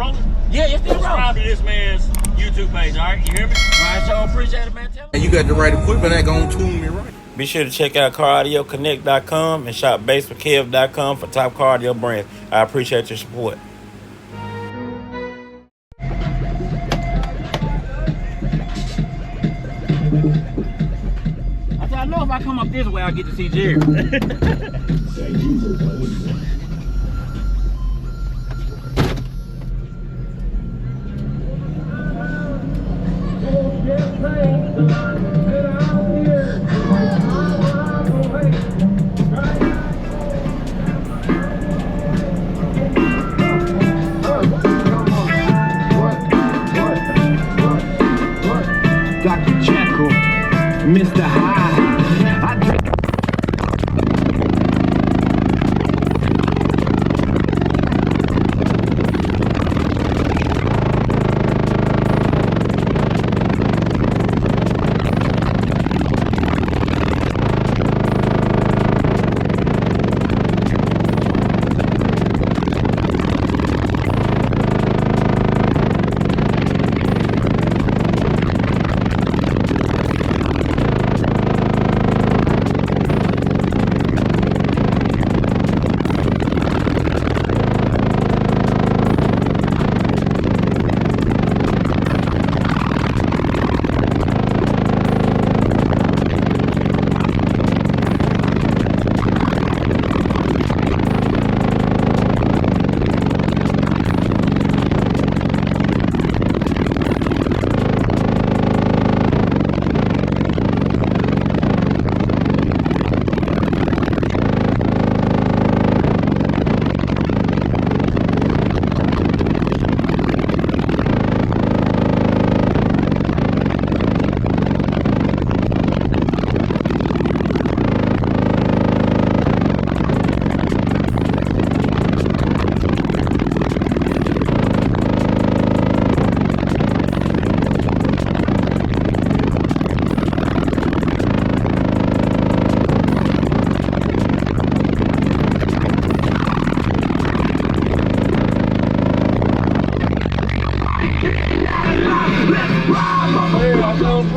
rolling? Yeah, it's still rolling. Subscribe to this man's YouTube page, all right? You hear me? I sure appreciate it, man. Tell me. And you got the right equipment, that gonna tune me right. Be sure to check out CarAudioConnect.com and shop BASSWITHKEV.com for top car audio brands. I appreciate your support. I know if I come up this way, I'll get to see Jerry. Dr. Jekyll, Mr. Hyde.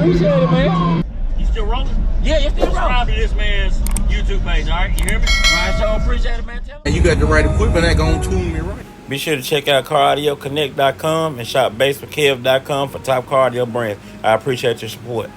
Appreciate it, man. You still rolling? Yeah, it's still Subscribe rolling. to this man's YouTube page, all right? You hear me? I sure appreciate it, man. Tell me. And you got the right equipment, that gonna tune me right. Be sure to check out CarAudioConnect.com and shop BASSWITHKEV.com for top car audio brands. I appreciate your support.